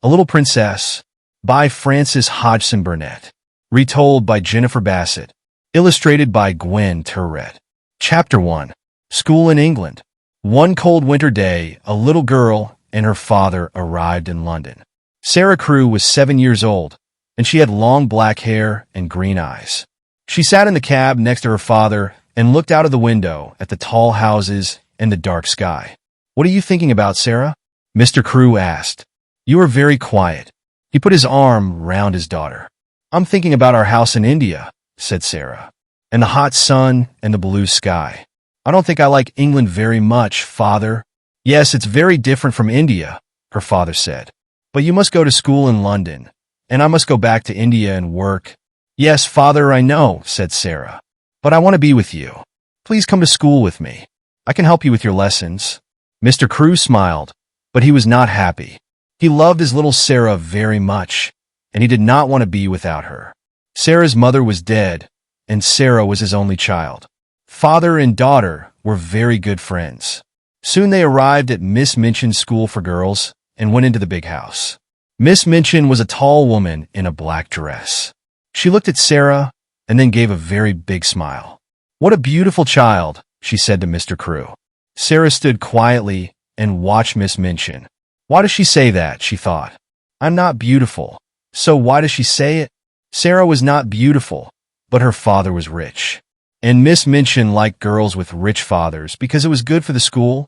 A Little Princess by Frances Hodgson Burnett. Retold by Jennifer Bassett. Illustrated by Gwen Turret. Chapter 1. School in England. One cold winter day, a little girl and her father arrived in London. Sarah Crewe was 7 years old, and she had long black hair and green eyes. She sat in the cab next to her father and looked out of the window at the tall houses and the dark sky. "What are you thinking about, Sarah?" Mr. Crewe asked. "You are very quiet." He put his arm round his daughter. "I'm thinking about our house in India," said Sarah, "and the hot sun and the blue sky. I don't think I like England very much, father." "Yes, it's very different from India," her father said. "But you must go to school in London, and I must go back to India and work." "Yes, father, I know," said Sarah. "But I want to be with you. Please come to school with me. I can help you with your lessons." Mr. Crewe smiled, but he was not happy. He loved his little Sarah very much, and he did not want to be without her. Sarah's mother was dead, and Sarah was his only child. Father and daughter were very good friends. Soon they arrived at Miss Minchin's school for girls and went into the big house. Miss Minchin was a tall woman in a black dress. She looked at Sarah and then gave a very big smile. "What a beautiful child," she said to Mr. Crewe. Sarah stood quietly and watched Miss Minchin. "Why does she say that?" she thought. "I'm not beautiful, so why does she say it?" Sarah was not beautiful, but her father was rich. And Miss Minchin liked girls with rich fathers because it was good for the school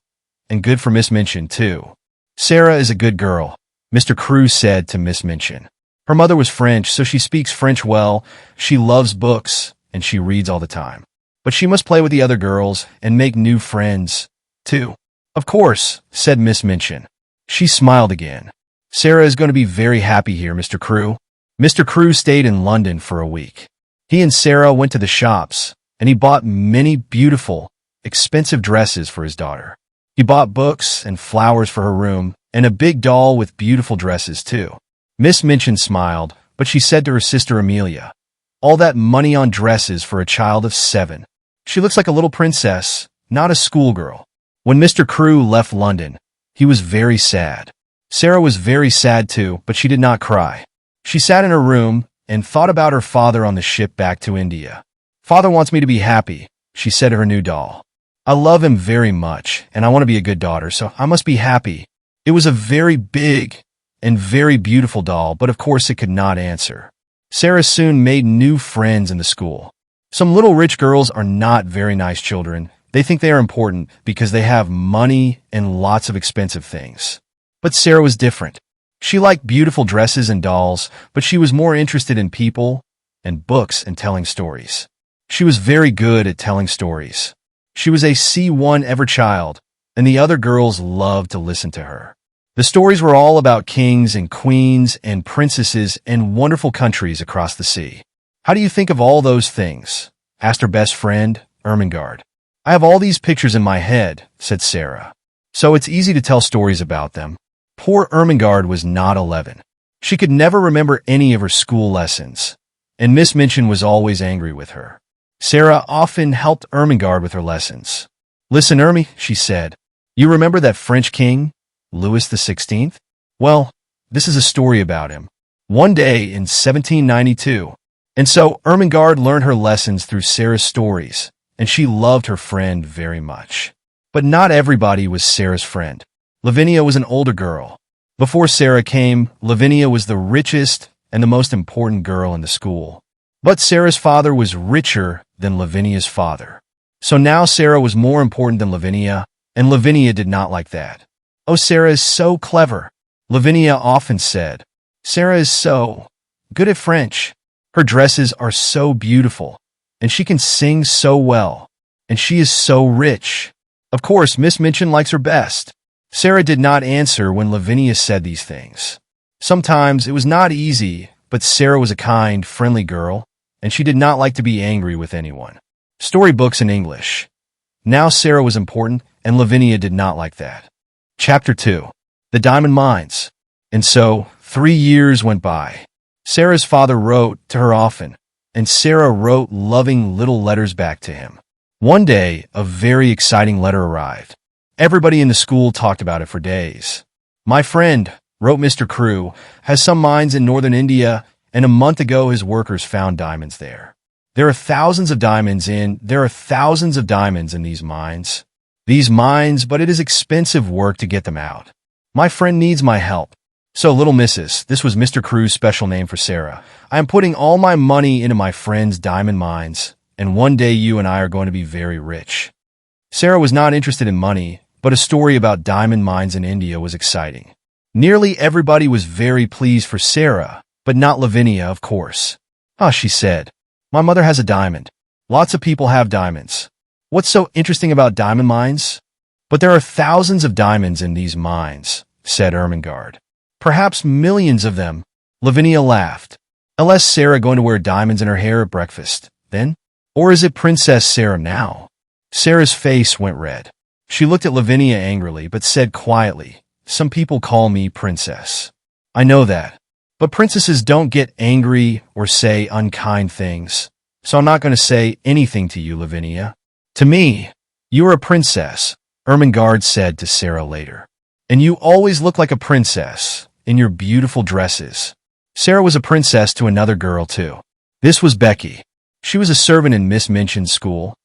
and good for Miss Minchin, too. "Sarah is a good girl," Mr. Crewe said to Miss Minchin. "Her mother was French, so she speaks French well. She loves books, and she reads all the time. But she must play with the other girls and make new friends, too." "Of course," said Miss Minchin. She smiled again. "Sarah is going to be very happy here, Mr. Crewe." Mr. Crewe stayed in London for a week. He and Sarah went to the shops, and he bought many beautiful, expensive dresses for his daughter. He bought books and flowers for her room, and a big doll with beautiful dresses, too. Miss Minchin smiled, but she said to her sister Amelia, "All that money on dresses for a child of 7. She looks like a little princess, not a schoolgirl." When Mr. Crewe left London, he was very sad. Sarah was very sad too, but she did not cry. She sat in her room and thought about her father on the ship back to India. "Father wants me to be happy," she said to her new doll. "I love him very much, and I want to be a good daughter, so I must be happy." It was a very big and very beautiful doll, but of course it could not answer. Sarah soon made new friends in the school. Some little rich girls are not very nice children. They think they are important because they have money and lots of expensive things. But Sarah was different. She liked beautiful dresses and dolls, but she was more interested in people and books and telling stories. She was very good at telling stories. She was a C1 ever child, and the other girls loved to listen to her. The stories were all about kings and queens and princesses and wonderful countries across the sea. "How do you think of all those things?" asked her best friend, Ermengarde. "I have all these pictures in my head," said Sarah. "So it's easy to tell stories about them." Poor Ermengarde was not 11. She could never remember any of her school lessons, and Miss Minchin was always angry with her. Sarah often helped Ermengarde with her lessons. "Listen, Ermi," she said. "You remember that French king, Louis XVI? Well, this is a story about him. One day in 1792. And so Ermengarde learned her lessons through Sarah's stories, and she loved her friend very much. But not everybody was Sarah's friend. Lavinia was an older girl. Before Sarah came, Lavinia was the richest and the most important girl in the school. But Sarah's father was richer than Lavinia's father. So now Sarah was more important than Lavinia, and Lavinia did not like that. "Oh, Sarah is so clever," Lavinia often said. "Sarah is so good at French. Her dresses are so beautiful, and she can sing so well, and she is so rich. Of course, Miss Minchin likes her best." Sarah did not answer when Lavinia said these things. Sometimes it was not easy, but Sarah was a kind, friendly girl, and she did not like to be angry with anyone. Storybooks in English. Now Sarah was important, and Lavinia did not like that. Chapter 2. The Diamond Mines. And so, 3 years went by. Sarah's father wrote to her often, and Sarah wrote loving little letters back to him. One day, a very exciting letter arrived. Everybody in the school talked about it for days. "My friend," wrote Mr. Crew, has some mines in northern India, and a month ago his workers found diamonds there. There are thousands of diamonds in these mines. These mines, but it is expensive work to get them out. My friend needs my help. So, little missus, this was Mr. Crew's special name for Sarah. I am putting all my money into my friend's diamond mines, and one day you and I are going to be very rich. Sarah was not interested in money, but a story about diamond mines in India was exciting. Nearly everybody was very pleased for Sarah, but not Lavinia, of course. Ah, she said, my mother has a diamond. Lots of people have diamonds. What's so interesting about diamond mines? But there are thousands of diamonds in these mines, said Ermengarde. Perhaps millions of them. Lavinia laughed. Unless Sarah going to wear diamonds in her hair at breakfast, then? Or is it Princess Sarah now? Sarah's face went red. She looked at Lavinia angrily, but said quietly, some people call me princess. I know that. But princesses don't get angry or say unkind things. So I'm not going to say anything to you, Lavinia. To me, you are a princess, Ermengarde said to Sarah later. And you always look like a princess, in your beautiful dresses. Sarah was a princess to another girl, too. This was Becky. She was a servant in Miss Minchin's school,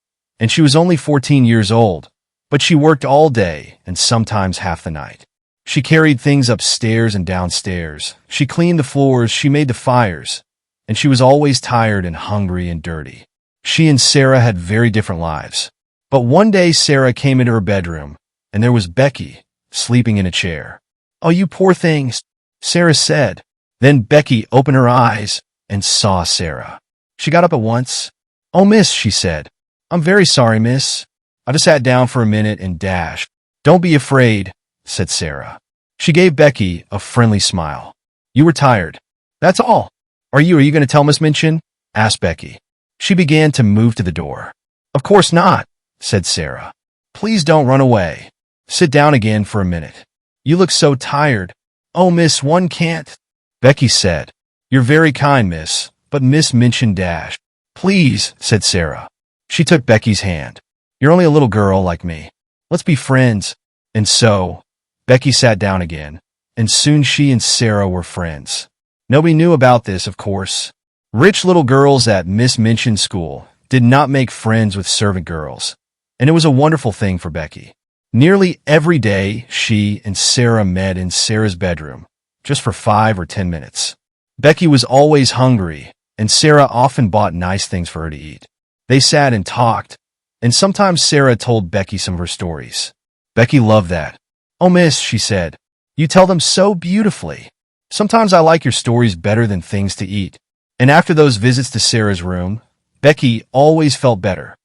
and she was only 14 years old, but she worked all day and sometimes half the night. She carried things upstairs and downstairs. She cleaned the floors, she made the fires, and she was always tired and hungry and dirty. She and Sarah had very different lives. But one day Sarah came into her bedroom, and there was Becky, sleeping in a chair. Oh, you poor things, Sarah said. Then Becky opened her eyes and saw Sarah. She got up at once. Oh, miss, she said. I'm very sorry, miss. I just sat down for a minute and dashed. Don't be afraid, said Sarah. She gave Becky a friendly smile. You were tired. That's all. Are you going to tell Miss Minchin? Asked Becky. She began to move to the door. Of course not, said Sarah. Please don't run away. Sit down again for a minute. You look so tired. Oh, miss, one can't. Becky said. You're very kind, miss, but Miss Minchin dashed. Please, said Sarah. She took Becky's hand. You're only a little girl like me. Let's be friends. And so, Becky sat down again, and soon she and Sarah were friends. Nobody knew about this, of course. Rich little girls at Miss Minchin's school did not make friends with servant girls, and it was a wonderful thing for Becky. Nearly every day, she and Sarah met in Sarah's bedroom, just for 5 or 10 minutes. Becky was always hungry, and Sarah often bought nice things for her to eat. They sat and talked, and sometimes Sarah told Becky some of her stories. Becky loved that. Oh, miss, she said, you tell them so beautifully. Sometimes I like your stories better than things to eat. And after those visits to Sarah's room, Becky always felt better,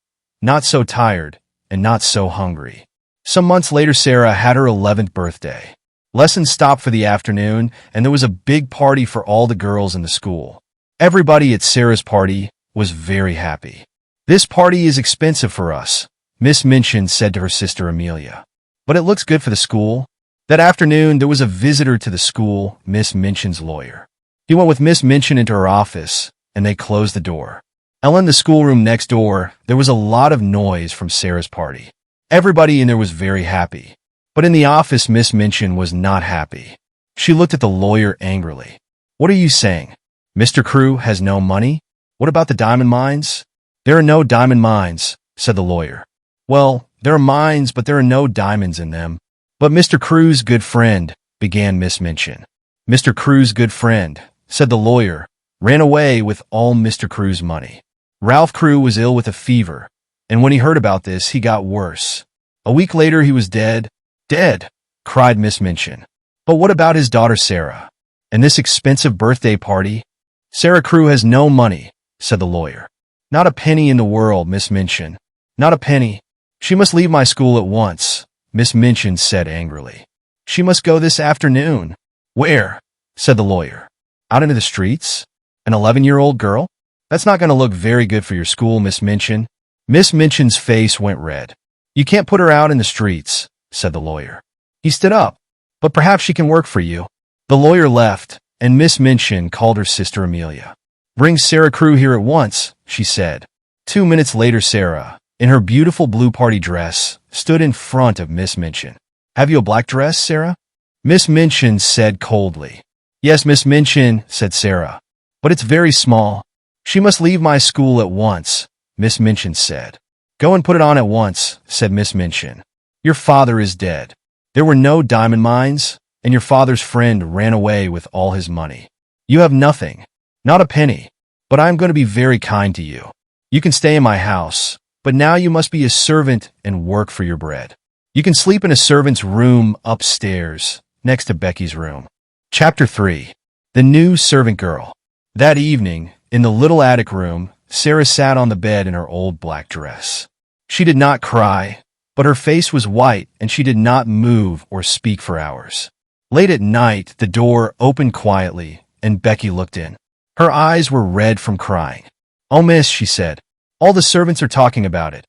not so tired and not so hungry. Some months later, Sarah had her 11th birthday. Lessons stopped for the afternoon, and there was a big party for all the girls in the school. Everybody at Sarah's party was very happy. This party is expensive for us, Miss Minchin said to her sister Amelia. But it looks good for the school. That afternoon, there was a visitor to the school, Miss Minchin's lawyer. He went with Miss Minchin into her office, and they closed the door. In the schoolroom next door, there was a lot of noise from Sarah's party. Everybody in there was very happy. But in the office, Miss Minchin was not happy. She looked at the lawyer angrily. What are you saying? Mr. Crew has no money? What about the diamond mines? There are no diamond mines, said the lawyer. Well, there are mines, but there are no diamonds in them. But Mr. Crew's good friend, began Miss Minchin. Mr. Crew's good friend, said the lawyer, ran away with all Mr. Crew's money. Ralph Crew was ill with a fever, and when he heard about this, he got worse. A week later, he was dead. Dead, cried Miss Minchin. But what about his daughter Sarah? And this expensive birthday party? Sarah Crew has no money, said the lawyer. Not a penny in the world, Miss Minchin. Not a penny. She must leave my school at once, Miss Minchin said angrily. She must go this afternoon. Where? Said the lawyer. Out into the streets? An 11-year-old girl? That's not going to look very good for your school, Miss Minchin. Miss Minchin's face went red. You can't put her out in the streets, said the lawyer. He stood up. But perhaps she can work for you. The lawyer left, and Miss Minchin called her sister Amelia. Bring Sarah Crew here at once, she said. 2 minutes later, Sarah, in her beautiful blue party dress, stood in front of Miss Minchin. Have you a black dress, Sarah? Miss Minchin said coldly. Yes, Miss Minchin, said Sarah. But it's very small. She must leave my school at once, Miss Minchin said. Go and put it on at once, said Miss Minchin. Your father is dead. There were no diamond mines, and your father's friend ran away with all his money. You have nothing, not a penny, but I am going to be very kind to you. You can stay in my house, but now you must be a servant and work for your bread. You can sleep in a servant's room upstairs, next to Becky's room. Chapter 3. The New Servant Girl. That evening, in the little attic room, Sarah sat on the bed in her old black dress. She did not cry, but her face was white and she did not move or speak for hours. Late at night, the door opened quietly and Becky looked in. Her eyes were red from crying. Oh, miss, she said. All the servants are talking about it.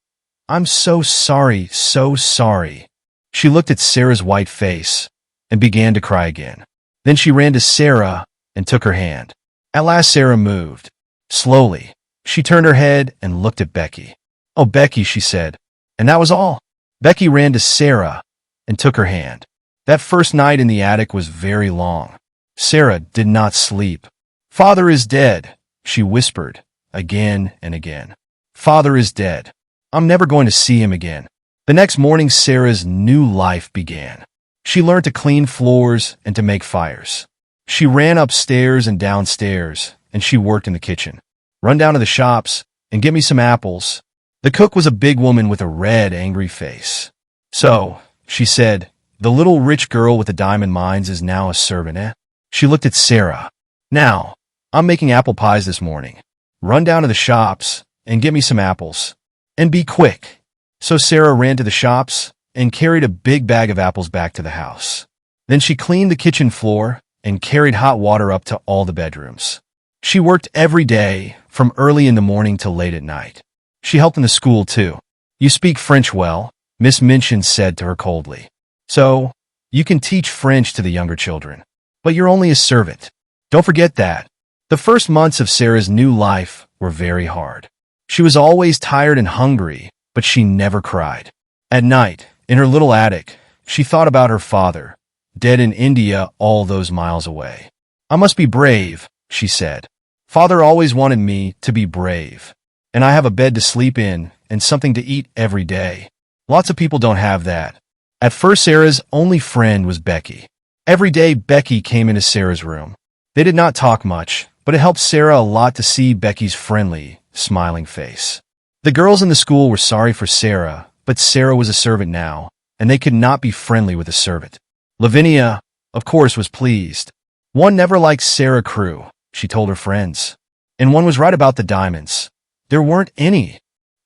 I'm so sorry, so sorry. She looked at Sarah's white face and began to cry again. Then she ran to Sarah and took her hand. At last Sarah moved. Slowly, she turned her head and looked at Becky. Oh, Becky, she said. And that was all. Becky ran to Sarah and took her hand. That first night in the attic was very long. Sarah did not sleep. Father is dead, she whispered again and again. Father is dead. I'm never going to see him again. The next morning, Sarah's new life began. She learned to clean floors and to make fires. She ran upstairs and downstairs, and she worked in the kitchen. Run down to the shops and get me some apples. The cook was a big woman with a red, angry face. So, she said, the little rich girl with the diamond mines is now a servant, eh? She looked at Sarah. Now, I'm making apple pies this morning. Run down to the shops and get me some apples. And be quick. So Sarah ran to the shops and carried a big bag of apples back to the house. Then she cleaned the kitchen floor and carried hot water up to all the bedrooms. She worked every day, from early in the morning till late at night. She helped in the school, too. You speak French well, Miss Minchin said to her coldly. So, you can teach French to the younger children. But you're only a servant. Don't forget that. The first months of Sarah's new life were very hard. She was always tired and hungry, but she never cried. At night, in her little attic, she thought about her father, dead in India all those miles away. I must be brave, she said. Father always wanted me to be brave. And I have a bed to sleep in and something to eat every day. Lots of people don't have that. At first, Sarah's only friend was Becky. Every day, Becky came into Sarah's room. They did not talk much, but it helped Sarah a lot to see Becky's friendly, smiling face. The girls in the school were sorry for Sarah, but Sarah was a servant now, and they could not be friendly with a servant. Lavinia, of course, was pleased. One never liked Sarah Crew, she told her friends. And one was right about the diamonds. There weren't any.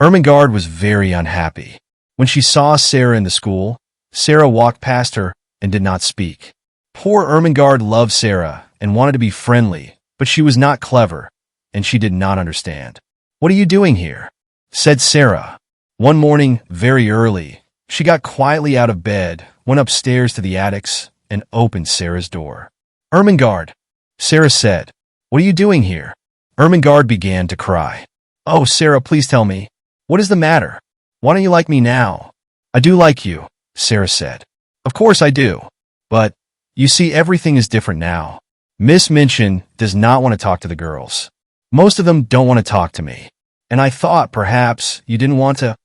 Ermengarde was very unhappy. When she saw Sarah in the school, Sarah walked past her and did not speak. Poor Ermengarde loved Sarah and wanted to be friendly, but she was not clever, and she did not understand. What are you doing here? Said Sarah. One morning, very early, she got quietly out of bed, went upstairs to the attics, and opened Sarah's door. Ermengarde, Sarah said. What are you doing here? Ermengarde began to cry. Oh, Sarah, please tell me. What is the matter? Why don't you like me now? I do like you, Sarah said. Of course I do. But, you see, everything is different now. Miss Minchin does not want to talk to the girls. Most of them don't want to talk to me. And I thought perhaps you didn't want to.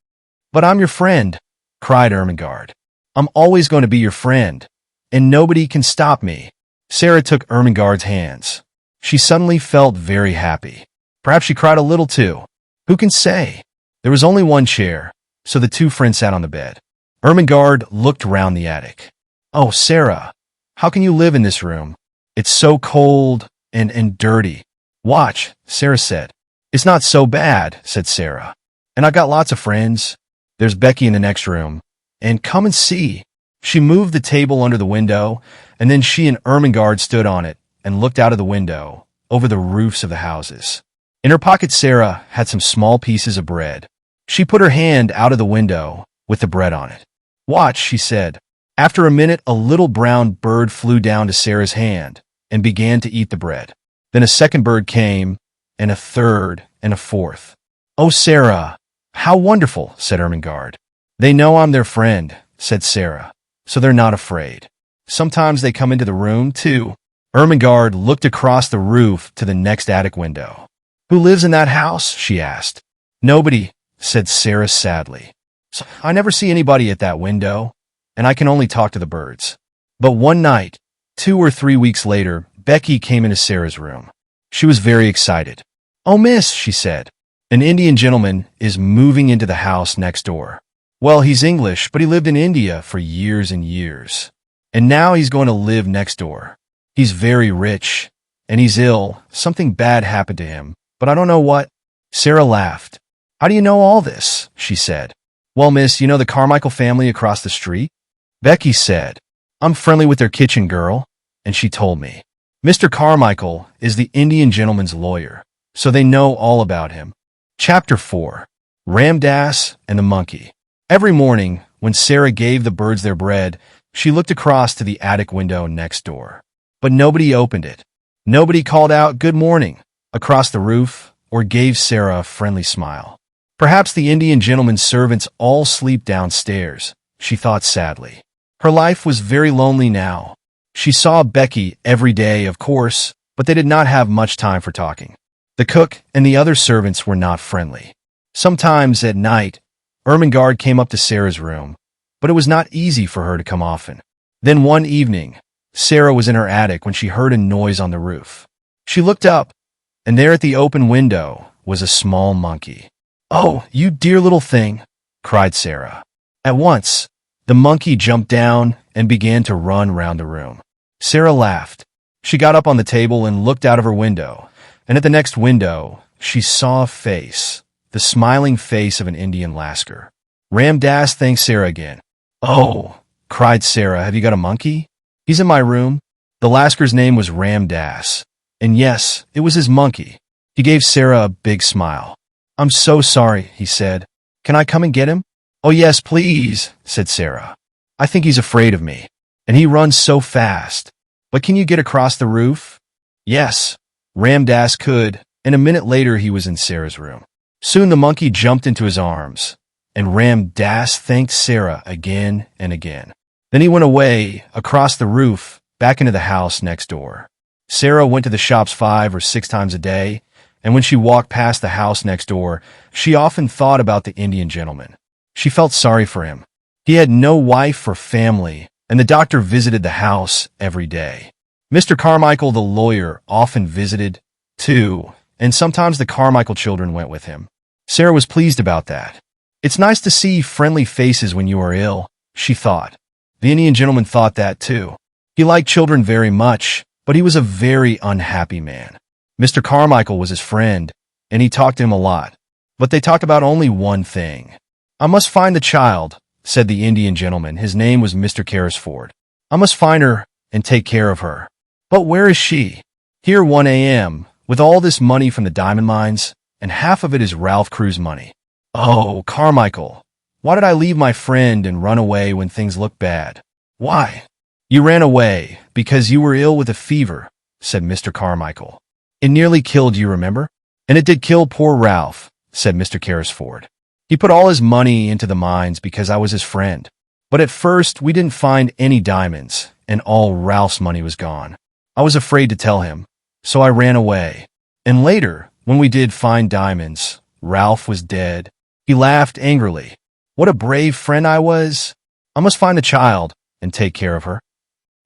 But I'm your friend, cried Ermengarde. I'm always going to be your friend, and nobody can stop me. Sarah took Ermengarde's hands. She suddenly felt very happy. Perhaps she cried a little too. Who can say? There was only one chair, so the two friends sat on the bed. Ermengarde looked round the attic. Oh, Sarah, how can you live in this room? It's so cold and dirty. Watch, Sarah said. It's not so bad, said Sarah. And I got lots of friends. There's Becky in the next room. And come and see. She moved the table under the window, and then she and Ermengarde stood on it and looked out of the window over the roofs of the houses. In her pocket, Sarah had some small pieces of bread. She put her hand out of the window with the bread on it. Watch, she said. After a minute, a little brown bird flew down to Sarah's hand and began to eat the bread. Then a second bird came, and a third, and a fourth. Oh, Sarah, how wonderful, said Ermengarde. They know I'm their friend, said Sarah, so they're not afraid. Sometimes they come into the room, too. Ermengarde looked across the roof to the next attic window. Who lives in that house? She asked. Nobody, said Sarah sadly. So I never see anybody at that window, and I can only talk to the birds. But one night, 2 or 3 weeks later, Becky came into Sarah's room. She was very excited. Oh, miss, she said, an Indian gentleman is moving into the house next door. Well, he's English, but he lived in India for years and years. And now he's going to live next door. He's very rich, and he's ill. Something bad happened to him, but I don't know what. Sarah laughed. How do you know all this? She said. Well, miss, you know the Carmichael family across the street? Becky said. I'm friendly with their kitchen girl, and she told me. Mr. Carmichael is the Indian gentleman's lawyer, so they know all about him. Chapter 4. Ramdas and the Monkey. Every morning, when Sarah gave the birds their bread, she looked across to the attic window next door. But nobody opened it. Nobody called out good morning across the roof or gave Sarah a friendly smile. Perhaps the Indian gentleman's servants all sleep downstairs, she thought sadly. Her life was very lonely now. She saw Becky every day, of course, but they did not have much time for talking. The cook and the other servants were not friendly. Sometimes at night, Ermengarde came up to Sarah's room, but it was not easy for her to come often. Then one evening, Sarah was in her attic when she heard a noise on the roof. She looked up, and there at the open window was a small monkey. Oh, you dear little thing, cried Sarah. At once, the monkey jumped down and began to run round the room. Sarah laughed. She got up on the table and looked out of her window, and at the next window, she saw a face, the smiling face of an Indian Lascar. Ramdas thanked Sarah again. Oh, cried Sarah, have you got a monkey? He's in my room. The Lascar's name was Ramdas, and yes, it was his monkey. He gave Sarah a big smile. I'm so sorry, he said. Can I come and get him? Oh, yes, please, said Sarah. I think he's afraid of me, and he runs so fast. But can you get across the roof? Yes, Ramdas could, and a minute later he was in Sarah's room. Soon the monkey jumped into his arms, and Ramdas thanked Sarah again and again. Then he went away, across the roof, back into the house next door. Sarah went to the shops 5 or 6 times a day, and when she walked past the house next door, she often thought about the Indian gentleman. She felt sorry for him. He had no wife or family, and the doctor visited the house every day. Mr. Carmichael, the lawyer, often visited, too, and sometimes the Carmichael children went with him. Sarah was pleased about that. It's nice to see friendly faces when you are ill, she thought. The Indian gentleman thought that, too. He liked children very much, but he was a very unhappy man. Mr. Carmichael was his friend, and he talked to him a lot. But they talked about only one thing. I must find the child, said the Indian gentleman. His name was Mr. Carrisford. I must find her and take care of her. But where is she? Here 1 a.m., with all this money from the diamond mines, and half of it is Ralph Crew's money. Oh, Carmichael, why did I leave my friend and run away when things looked bad? Why? You ran away because you were ill with a fever, said Mr. Carmichael. It nearly killed you, remember? And it did kill poor Ralph, said Mr. Carrisford. He put all his money into the mines because I was his friend. But at first, we didn't find any diamonds, and all Ralph's money was gone. I was afraid to tell him, so I ran away. And later, when we did find diamonds, Ralph was dead. He laughed angrily. What a brave friend I was. I must find the child and take care of her.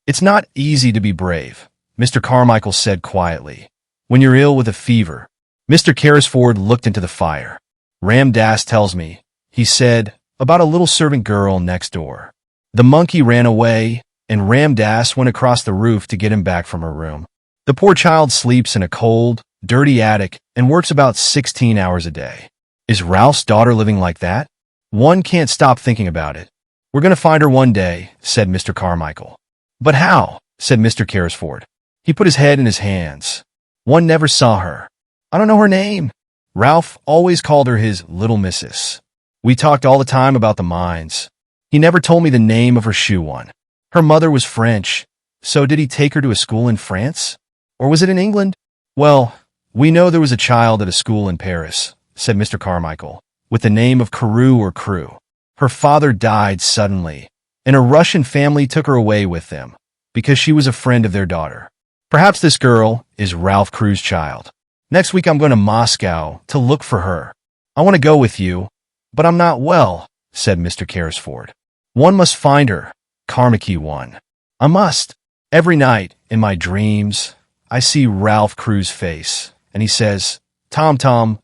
It's not easy to be brave, Mr. Carmichael said quietly. When you're ill with a fever. Mr. Carrisford looked into the fire. Ramdas tells me, he said, about a little servant girl next door. The monkey ran away, and Ramdas went across the roof to get him back from her room. The poor child sleeps in a cold, dirty attic and works about 16 hours a day. Is Ralph's daughter living like that? One can't stop thinking about it. We're going to find her one day, said Mr. Carmichael. But how? Said Mr. Carrisford. He put his head in his hands. One never saw her. I don't know her name. Ralph always called her his little missus. We talked all the time about the mines. He never told me the name of her shoe one. Her mother was French, so did he take her to a school in France? Or was it in England? Well, we know there was a child at a school in Paris, said Mr. Carmichael, with the name of Carew or Crew. Her father died suddenly, and a Russian family took her away with them. because she was a friend of their daughter. Perhaps this girl is Ralph Crew's child. Next week I'm going to Moscow to look for her. I want to go with you, but I'm not well, said Mr. Carrisford. One must find her, Carmackie one. I must. Every night, in my dreams, I see Ralph Crew's face, and he says, Tom,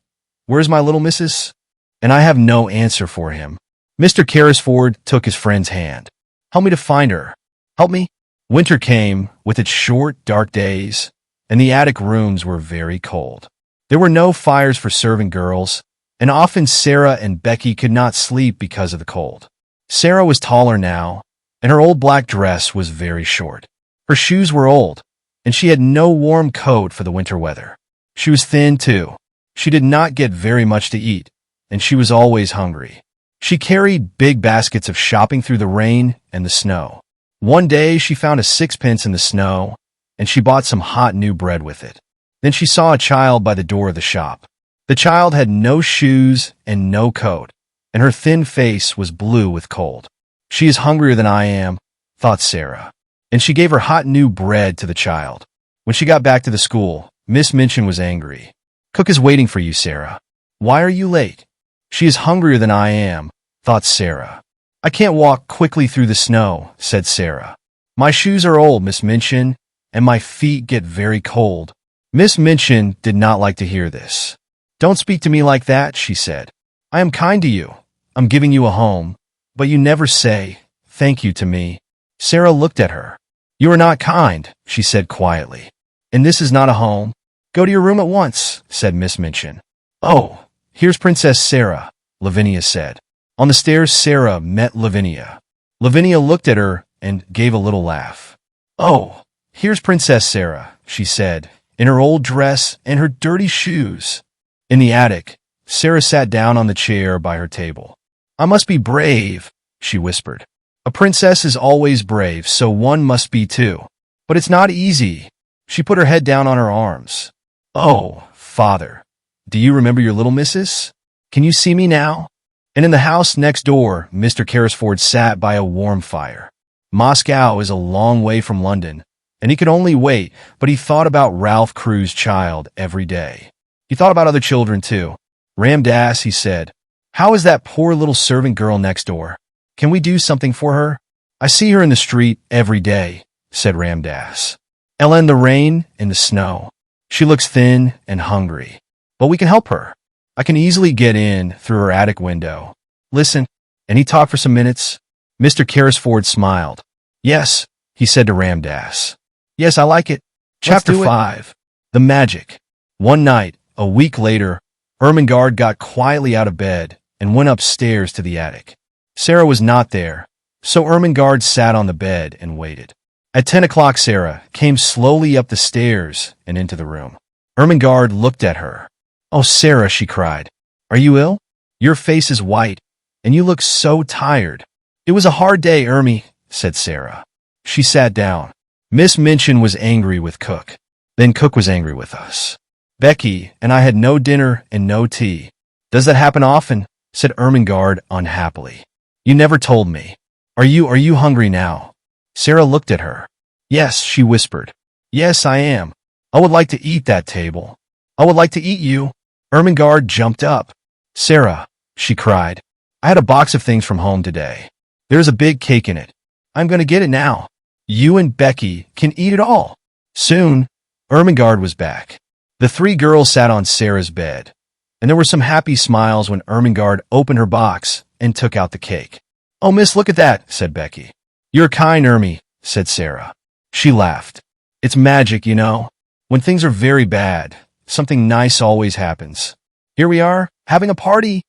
where's my little missus? And I have no answer for him. Mr. Carrisford took his friend's hand. Help me to find her. Help me. Winter came with its short, dark days, and the attic rooms were very cold. There were no fires for servant girls, and often Sarah and Becky could not sleep because of the cold. Sarah was taller now, and her old black dress was very short. Her shoes were old, and she had no warm coat for the winter weather. She was thin, too. She did not get very much to eat, and she was always hungry. She carried big baskets of shopping through the rain and the snow. One day she found a sixpence in the snow, and she bought some hot new bread with it. Then she saw a child by the door of the shop. The child had no shoes and no coat, and her thin face was blue with cold. She is hungrier than I am, thought Sarah, and she gave her hot new bread to the child. When she got back to the school, Miss Minchin was angry. Cook is waiting for you, Sarah. Why are you late? She is hungrier than I am, thought Sarah. I can't walk quickly through the snow, said Sarah. My shoes are old, Miss Minchin, and my feet get very cold. Miss Minchin did not like to hear this. Don't speak to me like that, she said. I am kind to you. I'm giving you a home, but you never say thank you to me. Sarah looked at her. You are not kind, she said quietly. And this is not a home. Go to your room at once, said Miss Minchin. Oh, here's Princess Sarah, Lavinia said. On the stairs, Sarah met Lavinia. Lavinia looked at her and gave a little laugh. Oh, here's Princess Sarah, she said, in her old dress and her dirty shoes. In the attic, Sarah sat down on the chair by her table. I must be brave, she whispered. A princess is always brave, so one must be too. But it's not easy. She put her head down on her arms. Oh, father, do you remember your little missus? Can you see me now? And in the house next door, Mr. Carrisford sat by a warm fire. Moscow is a long way from London, and he could only wait, but he thought about Ralph Crew's child every day. He thought about other children, too. Ramdas, he said, how is that poor little servant girl next door? Can we do something for her? I see her in the street every day, said Ramdas. Elle in the rain, in the snow. She looks thin and hungry, but we can help her. I can easily get in through her attic window. Listen, and he talked for some minutes. Mr. Carrisford smiled. Yes, he said to Ramdas. Yes, I like it. Chapter 5. The Magic. One night, a week later, Ermengarde got quietly out of bed and went upstairs to the attic. Sarah was not there, so Ermengarde sat on the bed and waited. At 10 o'clock, Sarah came slowly up the stairs and into the room. Ermengarde looked at her. Oh, Sarah, she cried. Are you ill? Your face is white, and you look so tired. It was a hard day, Ermy, said Sarah. She sat down. Miss Minchin was angry with Cook. Then Cook was angry with us. Becky and I had no dinner and no tea. Does that happen often? Said Ermengarde unhappily. You never told me. Are you hungry now? Sarah looked at her. Yes, she whispered. Yes, I am. I would like to eat that table. I would like to eat you. Ermengarde jumped up. Sarah, she cried. I had a box of things from home today. There's a big cake in it. I'm going to get it now. You and Becky can eat it all. Soon, Ermengarde was back. The three girls sat on Sarah's bed, and there were some happy smiles when Ermengarde opened her box and took out the cake. Oh, miss, look at that, said Becky. You're kind, Ermy, said Sarah. She laughed. It's magic, you know. When things are very bad, something nice always happens. Here we are, having a party.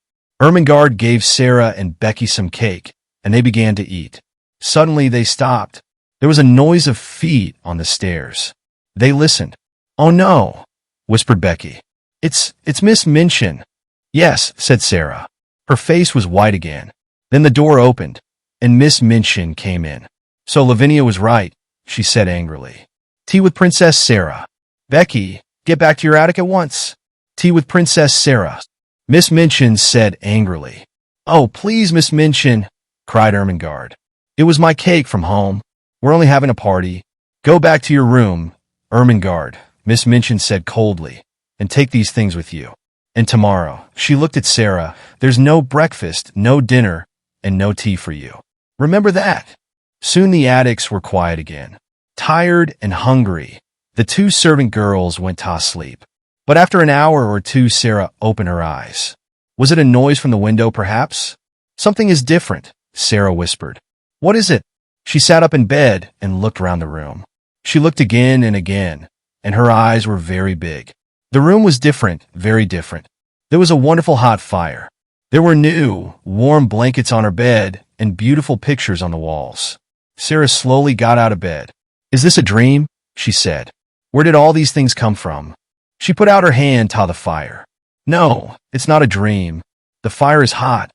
Ermengarde gave Sarah and Becky some cake, and they began to eat. Suddenly they stopped. There was a noise of feet on the stairs. They listened. Oh no, whispered Becky. It's Miss Minchin. Yes, said Sarah. Her face was white again. Then the door opened, and Miss Minchin came in. So Lavinia was right, she said angrily. Tea with Princess Sarah. Becky, get back to your attic at once. Tea with Princess Sarah. Miss Minchin said angrily. Oh, please, Miss Minchin, cried Ermengarde. It was my cake from home. We're only having a party. Go back to your room, Ermengarde, Miss Minchin said coldly, and take these things with you. And tomorrow, she looked at Sarah, there's no breakfast, no dinner, and no tea for you. Remember that. Soon the attics were quiet again. Tired and hungry, the two servant girls went to sleep. But after an hour or two, Sarah opened her eyes. Was it a noise from the window, perhaps? Something is different, Sarah whispered. What is it? She sat up in bed and looked round the room. She looked again and again, and her eyes were very big. The room was different, very different. There was a wonderful hot fire. There were new, warm blankets on her bed and beautiful pictures on the walls. Sarah slowly got out of bed. Is this a dream? She said. Where did all these things come from? She put out her hand to the fire. No, it's not a dream. The fire is hot.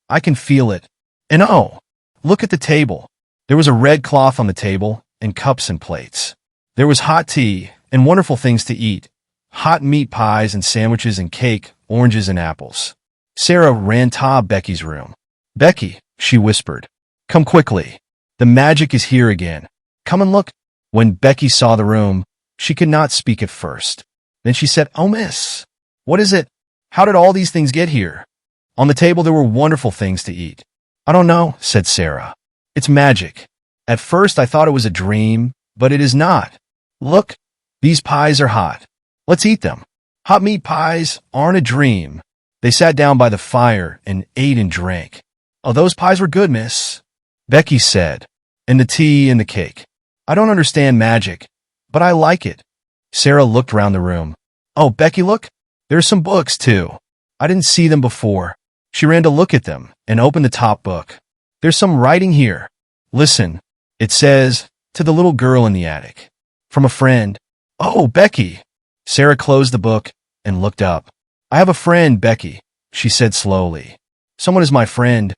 I can feel it. And oh, look at the table. There was a red cloth on the table and cups and plates. There was hot tea and wonderful things to eat. Hot meat pies and sandwiches and cake, oranges and apples. Sarah ran to Becky's room. Becky, she whispered. Come quickly. The magic is here again. Come and look. When Becky saw the room, she could not speak at first. Then she said, Oh, miss, what is it? How did all these things get here? On the table there were wonderful things to eat. I don't know, said Sarah. It's magic. At first I thought it was a dream, but it is not. Look, these pies are hot. Let's eat them. Hot meat pies aren't a dream. They sat down by the fire and ate and drank. Oh, those pies were good, miss, Becky said. And the tea and the cake. I don't understand magic, but I like it. Sarah looked round the room. Oh, Becky, look. There's some books, too. I didn't see them before. She ran to look at them and opened the top book. There's some writing here. Listen. It says, to the little girl in the attic. From a friend. Oh, Becky. Sarah closed the book and looked up. I have a friend, Becky, she said slowly. Someone is my friend.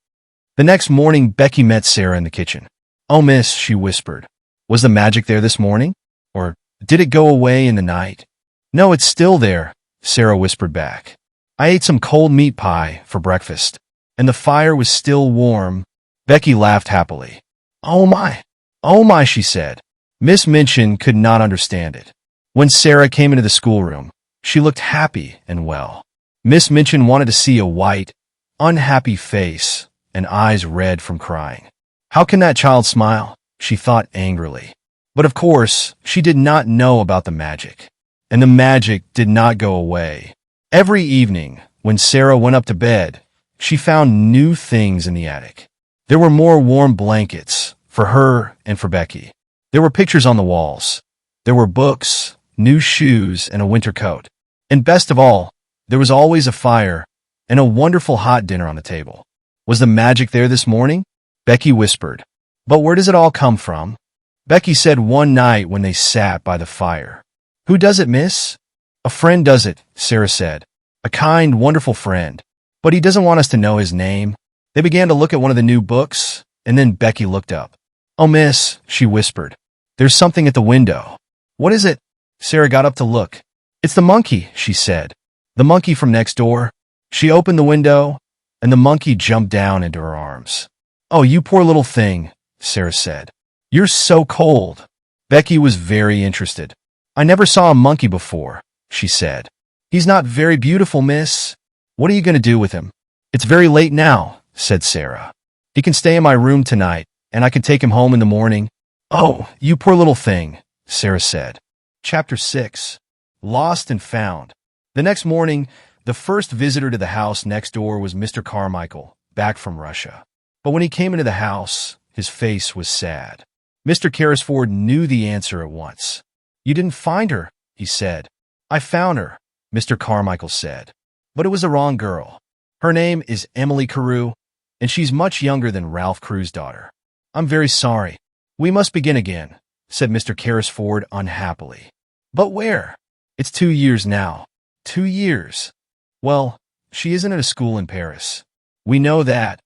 The next morning, Becky met Sarah in the kitchen. Oh, miss, she whispered. Was the magic there this morning? Or did it go away in the night? No, it's still there, Sarah whispered back. I ate some cold meat pie for breakfast, and the fire was still warm. Becky laughed happily. Oh my, she said. Miss Minchin could not understand it. When Sarah came into the schoolroom, she looked happy and well. Miss Minchin wanted to see a white, unhappy face and eyes red from crying. How can that child smile? She thought angrily. But of course, she did not know about the magic. And the magic did not go away. Every evening, when Sarah went up to bed, she found new things in the attic. There were more warm blankets for her and for Becky. There were pictures on the walls. There were books, new shoes, and a winter coat. And best of all, there was always a fire and a wonderful hot dinner on the table. Was the magic there this morning? Becky whispered. But where does it all come from? Becky said one night when they sat by the fire. Who does it, miss? A friend does it, Sarah said. A kind, wonderful friend. But he doesn't want us to know his name. They began to look at one of the new books, and then Becky looked up. Oh, miss, she whispered. There's something at the window. What is it? Sarah got up to look. It's the monkey, she said. The monkey from next door. She opened the window, and the monkey jumped down into her arms. Oh, you poor little thing, Sarah said. You're so cold. Becky was very interested. I never saw a monkey before, she said. He's not very beautiful, miss. What are you going to do with him? It's very late now, said Sarah. He can stay in my room tonight, and I can take him home in the morning. Oh, you poor little thing, Sarah said. Chapter 6. Lost and Found. The next morning, the first visitor to the house next door was Mr. Carmichael, back from Russia. But when he came into the house, his face was sad. Mr. Carrisford knew the answer at once. You didn't find her, he said. I found her, Mr. Carmichael said. But it was the wrong girl. Her name is Emily Carew, and she's much younger than Ralph Carew's daughter. I'm very sorry. We must begin again, said Mr. Carrisford unhappily. But where? It's 2 years now. 2 years. Well, she isn't at a school in Paris. We know that,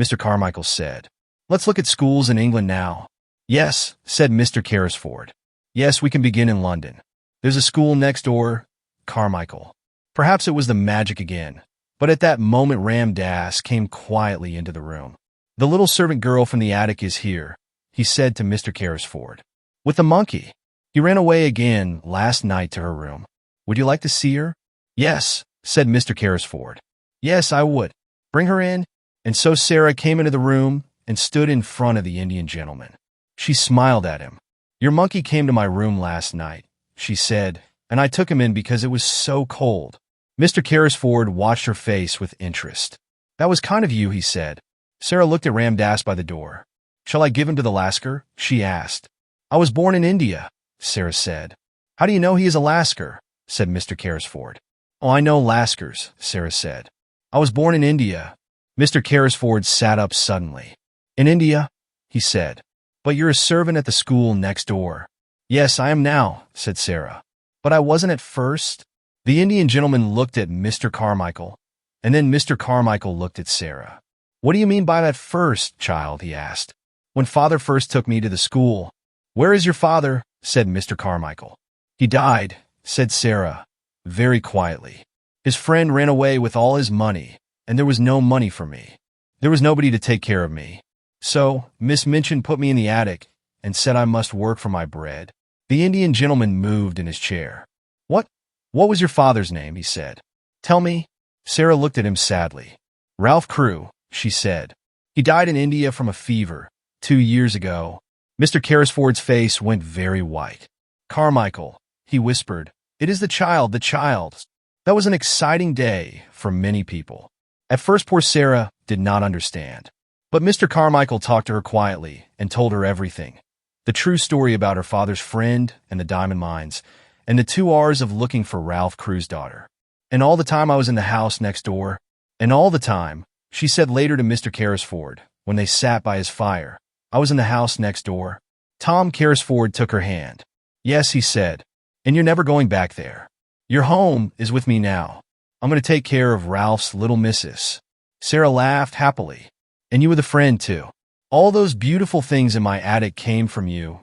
Mr. Carmichael said. Let's look at schools in England now. Yes, said Mr. Carrisford. Yes, we can begin in London. There's a school next door, Carmichael. Perhaps it was the magic again, but at that moment Ram Dass came quietly into the room. The little servant girl from the attic is here, he said to Mr. Carrisford. With the monkey. He ran away again last night to her room. Would you like to see her? Yes, said Mr. Carrisford. Yes, I would. Bring her in. And so Sarah came into the room and stood in front of the Indian gentleman. She smiled at him. Your monkey came to my room last night, she said, and I took him in because it was so cold. Mr. Carrisford watched her face with interest. That was kind of you, he said. Sarah looked at Ramdas by the door. Shall I give him to the Lascar? She asked. I was born in India, Sarah said. How do you know he is a Lascar? Said Mr. Carrisford. Oh, I know Lascars, Sarah said. I was born in India. Mr. Carrisford sat up suddenly. In India? He said. But you're a servant at the school next door. Yes, I am now, said Sarah. But I wasn't at first. The Indian gentleman looked at Mr. Carmichael, and then Mr. Carmichael looked at Sarah. What do you mean by that first, child? He asked. When father first took me to the school. Where is your father? Said Mr. Carmichael. He died, said Sarah, very quietly. His friend ran away with all his money, and there was no money for me. There was nobody to take care of me. So, Miss Minchin put me in the attic and said I must work for my bread. The Indian gentleman moved in his chair. What was your father's name? He said. Tell me. Sarah looked at him sadly. Ralph Crewe, she said. He died in India from a fever 2 years ago. Mr. Carrisford's face went very white. Carmichael, he whispered. It is the child, the child. That was an exciting day for many people. At first poor Sarah did not understand. But Mr. Carmichael talked to her quietly and told her everything. The true story about her father's friend and the diamond mines, and the 2 hours of looking for Ralph Crewe's daughter. And all the time I was in the house next door. And all the time, she said later to Mr. Carrisford, when they sat by his fire, I was in the house next door. Tom Carrisford took her hand. Yes, he said. And you're never going back there. Your home is with me now. I'm going to take care of Ralph's little missus. Sarah laughed happily. And you were the friend, too. All those beautiful things in my attic came from you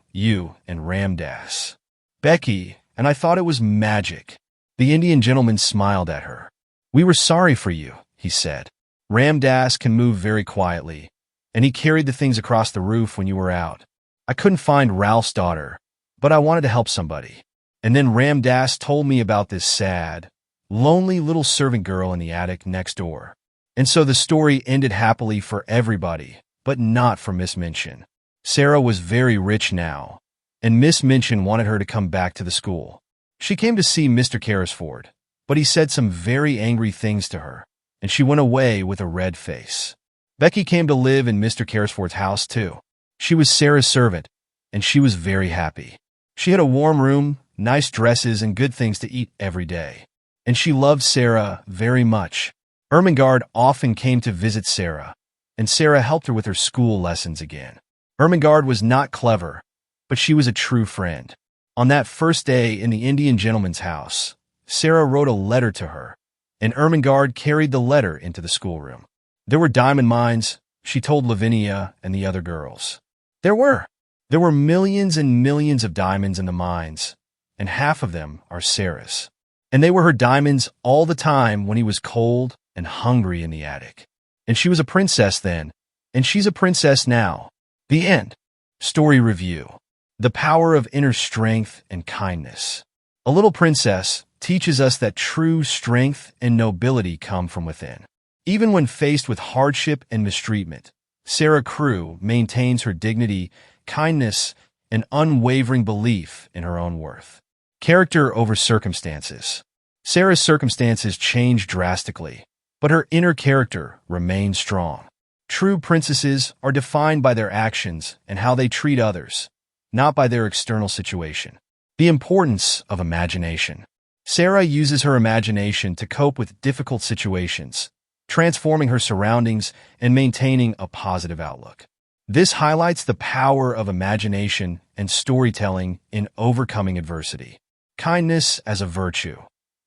and Ramdas. Becky, and I thought it was magic. The Indian gentleman smiled at her. We were sorry for you, he said. Ramdas can move very quietly, and he carried the things across the roof when you were out. I couldn't find Ralph's daughter, but I wanted to help somebody. And then Ramdas told me about this sad, lonely little servant girl in the attic next door. And so the story ended happily for everybody, but not for Miss Minchin. Sarah was very rich now, and Miss Minchin wanted her to come back to the school. She came to see Mr. Carrisford, but he said some very angry things to her, and she went away with a red face. Becky came to live in Mr. Carrisford's house, too. She was Sarah's servant, and she was very happy. She had a warm room, nice dresses, and good things to eat every day. And she loved Sarah very much. Ermengarde often came to visit Sarah, and Sarah helped her with her school lessons again. Ermengarde was not clever, but she was a true friend. On that first day in the Indian gentleman's house, Sarah wrote a letter to her, and Ermengarde carried the letter into the schoolroom. There were diamond mines, she told Lavinia and the other girls. There were millions and millions of diamonds in the mines, and half of them are Sarah's. And they were her diamonds all the time when he was cold and hungry in the attic. And she was a princess then, and she's a princess now. The end. Story review. The power of inner strength and kindness. A Little Princess teaches us that true strength and nobility come from within. Even when faced with hardship and mistreatment, Sarah Crewe maintains her dignity, kindness, and unwavering belief in her own worth. Character over circumstances. Sarah's circumstances change drastically, but her inner character remains strong. True princesses are defined by their actions and how they treat others, not by their external situation. The importance of imagination. Sarah uses her imagination to cope with difficult situations, transforming her surroundings and maintaining a positive outlook. This highlights the power of imagination and storytelling in overcoming adversity. Kindness as a virtue.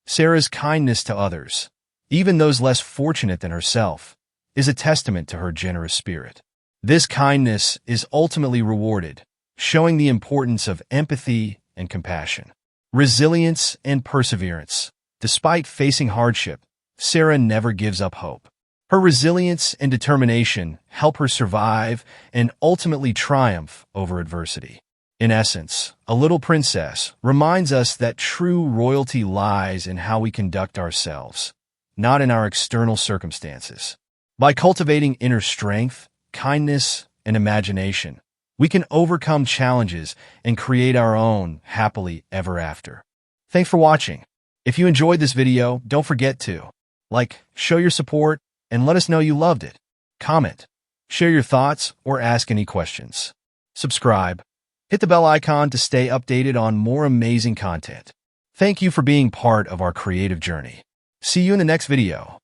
Sarah's kindness to others, even those less fortunate than herself, is a testament to her generous spirit. This kindness is ultimately rewarded, showing the importance of empathy and compassion. Resilience and perseverance. Despite facing hardship, Sarah never gives up hope. Her resilience and determination help her survive and ultimately triumph over adversity. In essence, A Little Princess reminds us that true royalty lies in how we conduct ourselves, not in our external circumstances. By cultivating inner strength, kindness, and imagination, we can overcome challenges and create our own happily ever after. Thanks for watching. If you enjoyed this video, don't forget to like, show your support, and let us know you loved it. Comment, share your thoughts, or ask any questions. Subscribe. Hit the bell icon to stay updated on more amazing content. Thank you for being part of our creative journey. See you in the next video.